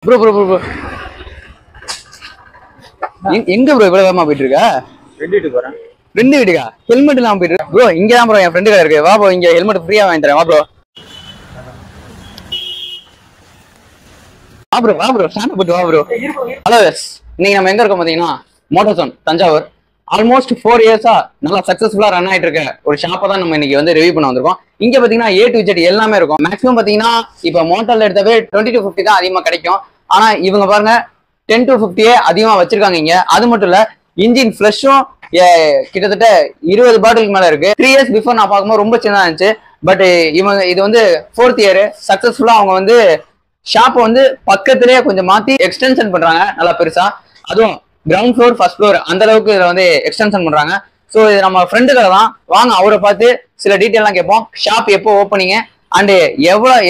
Bro bro bro bro எங்க bro இவ்வளவு வேகமா போயிட்டு இருக்கா? ஃப்ரெண்ட் வீட்டுக்கு போறேன். ஃப்ரெண்டு வீட்டுக்கா? ஹெல்மெட் இல்லாம போயிட்டு இருக்கா? ப்ரோ இங்க தான் ப்ரோ என் ஃப்ரெண்டு கடை இருக்கு. வா ப்ரோ, இங்க ஹெல்மெட் ஃப்ரீயா வாங்கி தரேன். வா ப்ரோ வா ப்ரோ வா ப்ரோ, ஸ்டாண்ட் போட்டு வா ப்ரோ. ஹலோ எஸ், இன்னைக்கு நம்ம எங்க இருக்கோம் பாத்தீங்கன்னா மோட்டோசோன் தஞ்சாவூர். ஆல்மோஸ்ட் 4 இயர்ஸா நல்லா சக்சஸ்ஃபுல்லா ரன் ஆயிட்டு இருக்க ஒரு ஷாப்பை தான் நம்ம இன்னைக்கு வந்து ரிவ்யூ பண்ண வந்திருக்கோம். இங்க பாத்தீங்கன்னா A to Z எல்லாமே இருக்கும். மேக்ஸிமம் பாத்தீங்கன்னா இப்ப மோட்டோல எடுத்தவே 20 to 50 தான் அதிகமா கிடைக்கும். ஆனா இவங்க பாருங்க 10 to 50 அதிகமா வச்சிருக்காங்க இங்க. அது மட்டும் இல்ல, இன்ஜின் ஃப்ரெஷ்ஷும் கிட்டத்தட்ட 20 பாட்டிலுக்கு மேல இருக்கு. 3 இயர்ஸ் பிஃபோர் நான் பார்க்கும்போது ரொம்ப சின்னதா இருந்துச்சு. பட் இவங்க இது வந்து 4th இயர் சக்சஸ்ஃபுல்லா அவங்க வந்து ஷாப்பை வந்து பக்கத்திலேயே கொஞ்சம் மாத்தி எக்ஸ்டென்ஷன் பண்றாங்க நல்லா பெருசா. அதுவும் கிரவுண்ட் ஃப்ளோர் ஃபர்ஸ்ட் ஃப்ளோர் அந்த அளவுக்கு இதில் வந்து எக்ஸ்டென்ஷன் பண்றாங்க. ஸோ இது நம்ம ஃப்ரெண்டு கடை தான். வாங்க அவரை பார்த்து சில டீட்டெயிலாம் கேட்போம். ஷாப் எப்போ ஓப்பனிங் அண்டு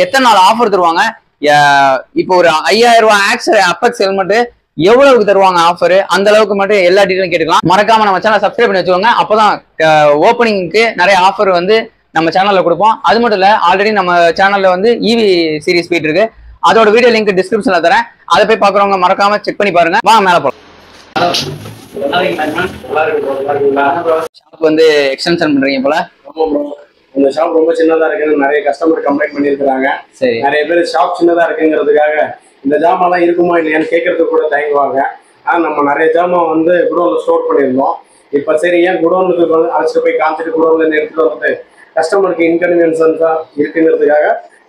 எத்தனை நாள் ஆஃபர் தருவாங்க, இப்போ ஒரு 5000 ரூபாய் ஆக்சர் அப்பெக்ஸ் ஹெல்மெட் எவ்வளவுக்கு தருவாங்க ஆஃபர், அந்த அளவுக்கு மட்டும் எல்லா டீட்டெயிலும் கேட்டுக்கலாம். மறக்காம நம்ம சேனல் சப்ஸ்கிரைப் பண்ணி வச்சுக்கோங்க. அப்பதான் ஓப்பனிங்க்கு நிறைய ஆஃபர் வந்து நம்ம சேனல்ல கொடுப்போம். அது மட்டும் இல்ல, ஆல்ரெடி நம்ம சேனல்ல வந்து இவி சீரிஸ் போயிட்டு இருக்கு. அதோட வீடியோ லிங்க் டிஸ்கிரிப்ஷன்ல தரேன். அதை போய் பாக்குறவங்க மறக்காம செக் பண்ணி பாருங்க. வாங்க மேல போலாம். ஷாப் வந்து எக்ஸ்டென்ஷன் பண்றீங்க போல. இந்த ஷாப் ரொம்ப சின்னதா இருக்குன்னு நிறைய கஸ்டமர் கம்ப்ளைண்ட் பண்ணிருக்காங்க. சரி, நிறைய பேர் ஷாப் சின்னதா இருக்குங்கிறதுக்காக இந்த ஜாமான்லாம் இருக்குமா இல்லையான்னு கேட்கறதுக்கு கூட தயங்குவாங்க. ஆனா நம்ம நிறைய ஜாமான் வந்து குடோன்ல ஸ்டோர் பண்ணியிருந்தோம். இப்ப சரி, ஏன் குடோனுக்கு அழைச்சிட்டு போய் காமிச்சிட்டு குடோன்ல இருந்து எடுத்துட்டு வந்து கஸ்டமருக்கு இன்கன்வீனியன்ஸா இருக்குங்கிறதுக்காக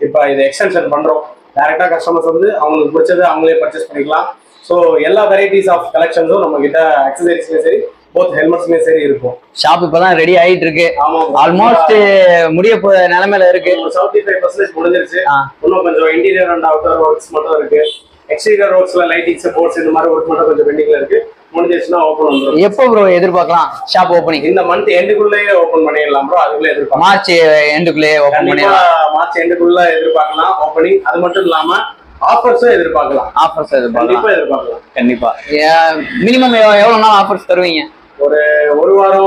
இப்ப இதை எக்ஸ்டென்ஷன் பண்றோம். டைரக்டா கஸ்டமர்ஸ் வந்து அவங்களுக்கு பிடிச்சதை அவங்களே பர்ச்சேஸ் பண்ணிக்கலாம். ஸோ எல்லா வெரைட்டிஸ் ஆஃப் கலெக்ஷன்ஸும் நம்ம கிட்ட அக்சசரிஸ்லயும் சரி, போத் ஹெல்மெட்ஸ்லயும் சரி இருக்கும். ஷாப் இப்பதான் ரெடி ஆயிட்டு இருக்கு. ஆமா, ஆல்மோஸ்ட் முடிய போற நிலைமையில இருக்கு. 75% முடிஞ்சிருச்சு. இன்னும் கொஞ்சம் இன்டீரியர் அண்ட் அவுட்டர் ஒர்க்ஸ் மட்டும் இருக்கு. எக்ஸ்டீரியர் ஒர்க்ஸ்ல லைட்டிங்ஸ், போர்ட்ஸ் இந்த மாதிரி ஒர்க் மட்டும் கொஞ்சம் பெண்டிங்ல இருக்கு. முடிஞ்சிருச்சுன்னா ஓப்பன் வந்துடும். எப்போ ப்ரோ எதிர்பார்க்கலாம் ஷாப் ஓப்பனிங்? இந்த மந்த் எண்டுக்குள்ளேயே ஓப்பன் பண்ணிடலாம் ப்ரோ. அதுக்குள்ளே எதிர்பார்க்கலாம். மார்ச் எண்டுக்குள்ளேயே ஓப்பன் பண்ணிடலாம். மார்ச் எண்டுக்குள்ள எதிர்பார்க்கலாம் ஓப்பனிங். அது மட்டும் இல்லாம ஆஃபர்ஸும் எதிர்பார்க்கலாம். ஆஃபர்ஸ் எதிர்பார்க்கலாம் கண்டிப்பா. மினிமம் எவ்வளவு நாள் ஆஃபர்ஸ் தருவீங்க? ஒரு வாரம்,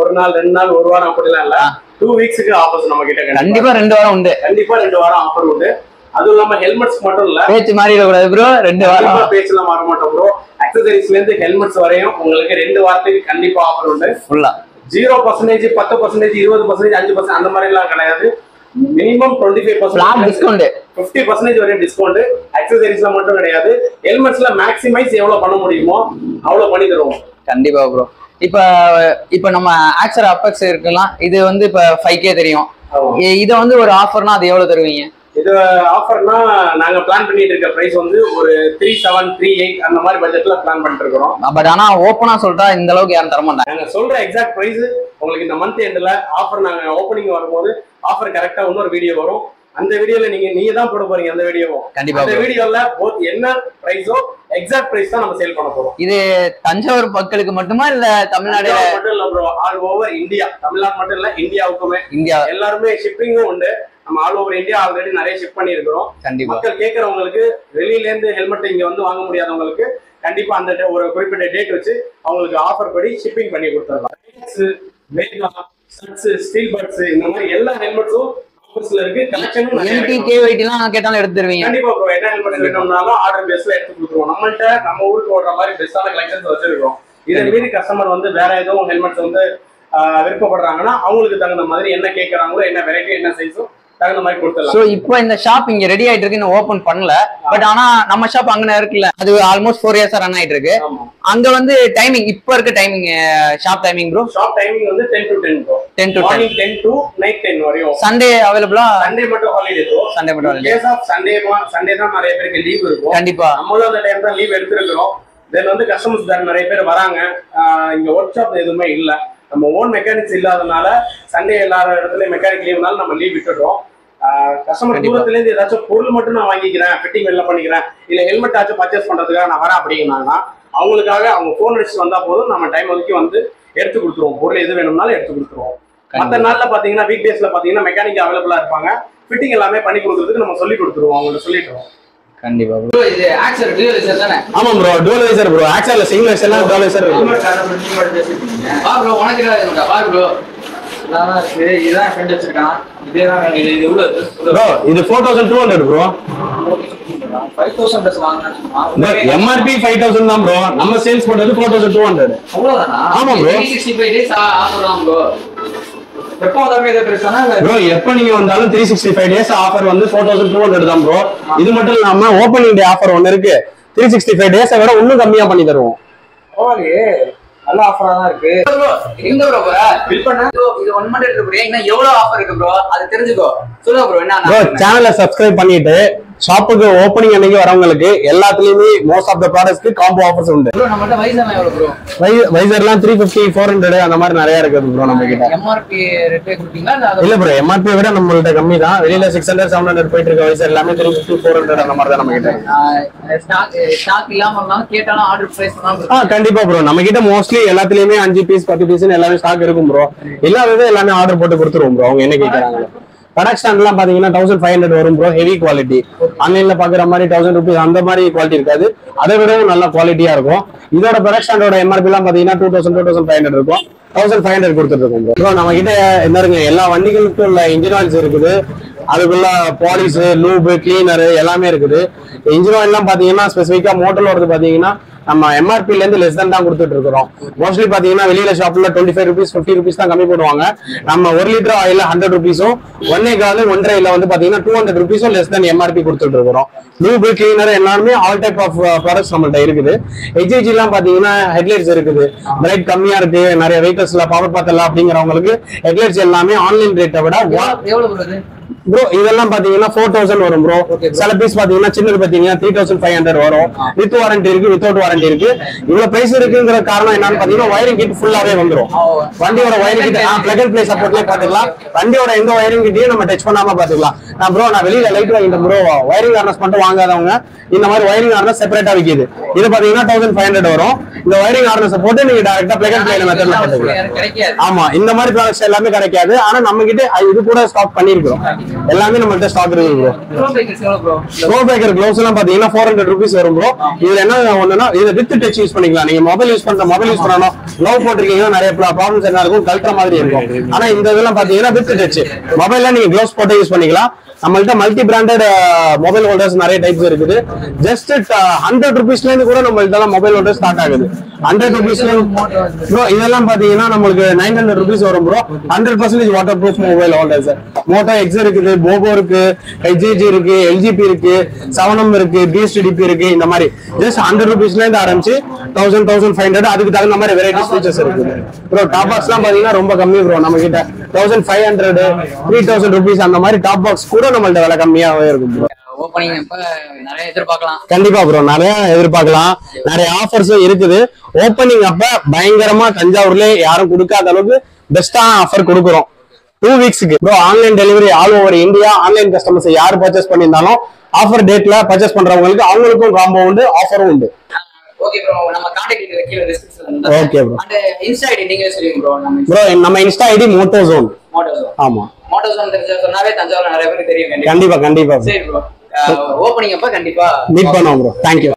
ஒரு நாள், 2 நாள், ஒரு வாரம் அப்படிலாம் இல்ல. 2 வீக்ஸ்க்கு ஆஃபர்ஸ் நம்ம கிட்ட கண்டிப்பா 2 வாரம் உண்டு. கண்டிப்பா 2 வாரம் ஆஃபர் உண்டு. அதுவும் இல்லாம ஹெல்மெட்ஸ் மட்டும் இல்ல, பேச்சு மாறிட கூடாது ப்ரோ. 2 வாரம் பேச்சுல மாற மாட்டோம் ப்ரோ. அக்சசரிஸ்ல இருந்து ஹெல்மெட்ஸ் வரையும் உங்களுக்கு 2 வாரத்துக்கு கண்டிப்பா ஆஃபர் உண்டு. ஃபுல்லா 0%, 10%, 20%, 5% அந்த மாதிரி எல்லாம் கிடையாது. மினிமம் 25% டிஸ்கவுண்ட், 50% வரையும் டிஸ்கவுண்ட். அக்சசரிஸ்ல மட்டும் கிடையாது, ஹெல்மெட்ஸ்ல மேக்ஸிமைஸ் எவ்வளவு பண்ண முடியுமோ அவ்வளவு பண்ணி தருவோம். கண்டிப்பா ப்ரோ. இப்ப நம்ம ஆக்சர் அப்பெக்ஸ் இருக்கலாம். இது வந்து இப்ப 5K தெரியும். இத வந்து ஒரு ஆஃபர்னா அது எவ்வளவு தருவீங்க? இது ஆஃபர்னா நாங்க பிளான் பண்ணிட்டு இருக்க பிரைஸ் வந்து ஒரு 3738 அந்த மாதிரி பட்ஜெட்ல பிளான் பண்ணிட்டு இருக்கோம். பட் ஆனா ஓப்பனா சொல்றா இந்த அளவுக்கு யாரும் தர மாட்டாங்க. நாங்க சொல்ற எக்ஸாக்ட் பிரைஸ் உங்களுக்கு இந்த மந்த் எண்ட்ல ஆஃபர் நாங்க ஓப்பனிங் வரும்போது ஆஃபர் கரெக்டா இன்னொரு வீடியோ வரும். அந்த வீடியோல நீங்க தான் போட போறீங்க. அந்த வீடியோவும் கண்டிப்பா அந்த வீடியோல போத் என்ன பிரைஸோ எக்ஸாக்ட் பிரைஸ் தான் நம்ம சேல் பண்ண போறோம். இது தஞ்சாவூர் மக்களுக்கு மட்டுமா இல்ல தமிழ்நாடு மட்டும் இல்ல bro, all over India. Tamil Nadu மட்டும் இல்ல, இந்தியாவுக்குமே. இந்தியா எல்லாருமே ஷிப்பிங்கும் உண்டு. நம்ம ஆல் ஓவர் இந்தியா ஆல்ரெடி நிறைய ஷிப் பண்ணிருக்கிறோம். கண்டிப்பா மக்கள் கேட்கறவங்களுக்கு, வெளியில இருந்து ஹெல்மெட் இங்க வந்து வாங்க முடியாதவங்களுக்கு கண்டிப்பா அந்த ஒரு குறிப்பிட்ட டேட் வச்சு அவங்களுக்கு ஆஃபர் படி ஷிப்பிங் பண்ணி கொடுத்துடலாம். ஸ்டீல் பட்ஸ் இந்த மாதிரி எல்லா ஹெல்மெட்ஸும் ஆஃபர்ஸ்ல இருக்கு. கலெக்ஷனும் கேட்டாலும் எடுத்து தருவீங்க. கண்டிப்பா ப்ரோ. என்ன ஹெல்மெட் வேணும்னாலும் ஆர்டர் பேஸ்ல எடுத்து கொடுத்துருவோம். நம்மள்ட்ட நம்ம ஊருக்கு ஓடுற மாதிரி பெஸ்டான கலெக்ஷன்ஸ் வச்சிருக்கோம். இதை மீறி கஸ்டமர் வந்து வேற எதுவும் ஹெல்மெட்ஸ் வந்து விருப்பப்படுறாங்கன்னா அவங்களுக்கு தகுந்த மாதிரி என்ன கேட்கறாங்களோ, என்ன வெரைட்டி, என்ன சைஸும் தகுந்த மாதிரி கொடுத்துடலாம். சோ இப்போ இந்த ஷாப் இங்க ரெடி ஆயிட்டு இருக்கு, இன்னும் ஓபன் பண்ணல. பட் ஆனா நம்ம ஷாப் அங்க இருக்குல்ல, அது ஆல்மோஸ்ட் 4 இயர்ஸா ரன் ஆயிட்டு இருக்கு. அங்க வந்து டைமிங், இப்போ இருக்க timing, shop timing bro? Shop timing வந்து 10 to 10 bro. 10 to 10, 10 to night 10 வரையும். சண்டே அவைலபிளா? சண்டே மட்டும் ஹாலிடே ப்ரோ. சண்டே மட்டும் ஹாலிடே. கேஸ் ஆஃப் சண்டே தான் நிறைய பேருக்கு லீவ் இருக்கும். கண்டிப்பா நம்மளும் அந்த டைம் தான் லீவ் எடுத்துருக்கோம். தென் வந்து கஸ்டமர்ஸ் தான் நிறைய பேர் வராங்க. இங்க ஒர்க் ஷாப் எதுவுமே இல்ல, நம்ம ஓன் மெக்கானிக்ஸ் இல்லாதனால சண்டே எல்லா இடத்துலயும் மெக்கானிக் லீவ்னால நம்ம லீவ் விட்டுடுறோம். கஸ்டமர் தூரத்துல இருந்து ஏதாச்சும் பொருள் மட்டும் நான் வாங்கிக்கிறேன், ஃபிட்டிங் வெளில பண்ணிக்கிறேன், இல்ல ஹெல்மெட் ஆச்சும் பர்ச்சேஸ் பண்றதுக்காக நான் வரேன் அப்படின்னாங்கன்னா அவங்களுக்காக அவங்க போன் அடிச்சு வந்தா போதும், நம்ம டைம் ஒதுக்கி வந்து எடுத்து கொடுத்துருவோம். பொருள் எது வேணும்னாலும் எடுத்து கொடுத்துருவோம். மற்ற நாள்ல பாத்தீங்கன்னா வீக் டேஸ்ல பாத்தீங்கன்னா மெக்கானிக் அவைலபிளா இருப்பாங்க. ஃபிட்டிங் எல்லாமே பண்ணி கொடுக்கறதுக்கு நம்ம சொல்லி கொடுத்துருவோம், அவங்கள்ட்ட சொல்லிடுவோம். கண்டிப்பா ப்ரோ. இது ஆக்சர் டுவல் வைசர் தானே? ஆமா ப்ரோ, டுவல் வைசர் ப்ரோ. ஆக்சர்ல சிங்கிள் வைசர்ல டுவல் வைசர் இருக்கு. வா ப்ரோ, உனக்கு என்ன வா ப்ரோ. இதான் இருக்கு, இதான் ஃப்ரெண்ட் வச்சிருக்கான். இதே தான் இது எவ்வளவு ப்ரோ? இது 4200 ப்ரோ. எம்ஆர்பி 5000 தான் ப்ரோ. நம்ம சேல்ஸ் பண்றது 4200. அவ்வளவுதானா? ஆமா ப்ரோ. 365 days ஆஃபர் தான் ப்ரோ. எப்போ வந்தாலும் இதை பேசுனா ப்ரோ, எப்ப நீங்க வந்தாலும் 365 days ஆஃபர் வந்து 4200 தான் ப்ரோ. இது மட்டும் இல்லாம ஓபனிங் டே ஆஃபர் ஒன்னு இருக்கு. 365 days விட இன்னும் கம்மியா பண்ணி தருவோம். ஓகே, நல்ல ஆஃபரா தான் இருக்கு. ப்ரோ எங்க ப்ரோ போற பில் பண்ண இது 1 மந்த் இருக்கு ப்ரோ. இன்னும் எவ்வளவு ஆஃபர் இருக்கு ப்ரோ, அது தெரிஞ்சுக்கோ. சொல்லுங்க ப்ரோ. என்ன ப்ரோ, சேனலை சப்ஸ்கிரைப் பண்ணிட்டு ஷாப்புக்கு ஓபனிங் அன்னைக்கு வரவங்களுக்கு எல்லாத்துலயுமே மோஸ்ட் ஆஃப் த ப்ராடக்ட்ஸ்க்கு காம்போ ஆஃபர்ஸ் உண்டு. ப்ரோ நம்மட்ட வைசர் எவ்வளவு ப்ரோ? வைசர்லாம் 350 400 அந்த மாதிரி நிறைய இருக்குது ப்ரோ நம்ம கிட்ட. எம்ஆர்பி ரேட்டே கொடுத்தீங்களா? இல்ல ப்ரோ, எம்ஆர்பி விட நம்மள்ட்ட கம்மி தான். வெளியில 600 700 போயிட்டு இருக்க வைசர் எல்லாமே 350 400 அந்த மாதிரி தான் நம்ம கிட்ட. ஸ்டாக் இல்லாம இருந்தாலும் கேட்டாலும் ஆர்டர் பிளேஸ் பண்ணலாம். கண்டிப்பா ப்ரோ, நம்ம கிட்ட மோஸ்ட்லி எல்லாத்துலயுமே 5 பீஸ் 10 பீஸ் எல்லாமே ஸ்டாக் இருக்கும் ப்ரோ. இல்லாதது எல்லாமே ஆர்டர் போட்டு கொடுத்துருவோம் ப்ரோ. அவங்க என்ன கேட்கறாங்க. ப்ராடக்ட் ஸ்டாண்ட்லாம் பாத்தீங்கன்னா 1500 வரும் ப்ரோ. Heavy quality. ஆன்லைன்ல பாக்குற மாதிரி 1000 rupees அந்த மாதிரி குவாலிட்டி இருக்காது. அதை விடவும் நல்ல குவாலிட்டியா இருக்கும். இதோட ப்ராடக்ட் ஸ்டாண்டோட எம்ஆர்பி எல்லாம் பாத்தீங்கன்னா 2000 2500 இருக்கும். 1500 கொடுத்துட்டு இருக்கோம் ப்ரோ. நம்ம கிட்ட என்ன இருக்கு, எல்லா வண்டிகளுக்கும் உள்ள இன்ஜின் ஆயில்ஸ் இருக்குது. அதுக்குள்ள பாலிஷ், லூப், கிளீனர் எல்லாமே இருக்குது. இன்ஜின் ஆயில் எல்லாம் பாத்தீங்கன்னா ஸ்பெசிஃபிக்கா மோட்டர்ல வருது பாத்தீங்கன்னா நம்ம எம்ஆர்பில இருந்து லெஸ் தான் கொடுத்துட்டு இருக்கிறோம். மோஸ்ட்லி பாத்தீங்கன்னா வெளியில ஷாப்ல 25 rupees 50 rupees தான் கம்மி பண்ணுவாங்க. நம்ம 1 லிட்டர் ஆயில 100 rupeesம் 1.5 வந்து பாத்தீங்கன்னா 200 rupeesம் லெஸ் தான் எம்ஆர்பி கொடுத்துட்டு இருக்கிறோம். லூப், கிளீனர் எல்லாமே ஆல் டைப் ஆஃப் ப்ராடக்ட்ஸ் நம்மள்ட்ட இருக்குது. HIG எல்லாம் பாத்தீங்கன்னா ஹெட்லைட்ஸ் இருக்குது. பிரைட் கம்மியா இருக்கு, நிறைய வெஹிக்கல்ஸ்ல பவர் பார்த்தல அப்படிங்கிறவங்களுக்கு ஹெட்லைட்ஸ் எல்லாமே ஆன்லைன் ரேட்டை விட எவ்வளவு ப்ரோ இதெல்லாம் பாத்தீங்கன்னா 4000 வரும் ப்ரோ. சில பீஸ் பாத்தீங்கன்னா சின்னது பாத்தீங்கன்னா 3500 வரும். வித் வாரண்டி இருக்கு, வித்வுட் வாரண்டி இருக்கு. இவ்வளவு பிரைஸ் இருக்குங்கிற காரணம் என்னன்னு பாத்தீங்கன்னா வயரிங் கிட் ஃபுல்லாவே வந்துரும். வண்டியோட wiring kit plug and play சப்போர்ட்லயே பாத்துக்கலாம். வண்டியோட எந்த வயரிங் கிட்டையும் நம்ம டச் பண்ணாம பாத்துக்கலாம். நான் வெளியில லைட் வாங்கிட்டேன் ப்ரோ. வயரிங் ஹார்னஸ் மட்டும் வாங்காதவங்க இந்த மாதிரி வயரிங் ஹார்னஸ் செப்பரேட்டா விக்குது. இது பாத்தீங்கன்னா 1500 வரும். இந்த வயரிங் ஹார்னஸ் போட்டு நீங்க டைரக்டா பிளக் அண்ட் ப்ளே மெத்தட்ல பாத்துக்கலாம். ஆமா, இந்த மாதிரி ப்ராடக்ட்ஸ் எல்லாமே கிடைக்காது. ஆனா நம்ம கிட்ட இது கூட ஸ்டாக் பண்ணிருக்கோம். எல்லாமே நம்மள்ட்ட ஸ்டாக் இருக்கு ப்ரோ. ப்ரோ பேக்கர் க்ளவுஸ் எல்லாம் பாத்தீங்கன்னா 400 rupees வரும் ப்ரோ. இதுல என்ன ஒண்ணுன்னா இது வித் டச் யூஸ் பண்ணிக்கலாம். நீங்க மொபைல் யூஸ் பண்ணணும் க்ளவ் போட்டிருக்கீங்கன்னா நிறைய ப்ராப்ளம்ஸ் என்ன இருக்கும், கல்ற மாதிரி இருக்கும். ஆனா இந்த இதெல்லாம் பாத்தீங்கன்னா வித் டச் மொபைல்ல நீங்க க்ளவுஸ் போட்டு யூஸ் பண்ணிக்கலாம். நம்மள்ட்ட மல்டி பிராண்டட் மொபைல் ஹோல்டர்ஸ் நிறைய டைப்ஸ் இருக்குது. ஜஸ்ட் 100 rupeesல இருந்து கூட நம்மள்ட்ட மொபைல் ஹோல்டர் ஸ்டார்ட் ஆகுது. 100 rupeesல ப்ரோ இதெல்லாம் பாத்தீங்கன்னா நம்மளுக்கு 900 rupees வரும் bro. 100% water proof mobile holders. Moto X இருக்குது, போகோ இருக்கு, HIG இருக்கு, LGP இருக்கு, 7M இருக்கு, BSTDP இருக்கு. இந்த மாதிரி ஜஸ்ட் 100 rupeesல இருந்து ஆரம்பிச்சு 1000 1500 அதுக்கு தகுந்த மாதிரி வெரைட்டிஸ் ஃபீச்சர்ஸ் இருக்குது ப்ரோ. டாப் பாக்ஸ் எல்லாம் பாத்தீங்கன்னா ரொம்ப கம்மி ப்ரோ. நம்ம கிட்ட 1500 3000 rupees அந்த மாதிரி டாப் பாக்ஸ் கூட நம்மள்ட்ட விலை கம்மியாவே இருக்கும் ப்ரோ. ஓபனிங் அப்ப நிறைய எதிர்பார்க்கலாம். கண்டிப்பா ப்ரோ, நிறைய எதிர்பார்க்கலாம். நிறைய ஆஃபர்ஸும் இருக்குது. ஓபனிங் அப்ப பயங்கரமா தஞ்சாவூர்ல யாரும் கொடுக்காத அளவுக்கு பெஸ்டா ஆஃபர் கொடுக்குறோம். 2 weeksக்கு bro. Online delivery all over India. Online customers யார் பர்ச்சேஸ் பண்ணியிருந்தாலும் ஆஃபர் டேட்ல பர்ச்சேஸ் பண்றவங்களுக்கு அவங்களுக்கும் காம்போ உண்டு, ஆஃபரும் உண்டு. ஓகே ப்ரோ, நம்ம கான்டாக்ட் டீடைல்ஸ் கீழ டிஸ்கிரிப்ஷன்ல இருக்கு. Okay bro. அந்த இன்ஸ்டா ஐடி நீங்க சொல்லுங்க ப்ரோ. ப்ரோ நம்ம இன்ஸ்டா ஐடி மோட்டோசோன். ஆமா, மோட்டோசோன் தெரிஞ்சா சொன்னாவே தஞ்சாவூர் நிறைய பேருக்கு தெரியும். கண்டிப்பா. சரி ப்ரோ, ஓபனிங் அப்ப கண்டிப்பா மீட் பண்ணுவோம் ப்ரோ. தேங்க்யூ.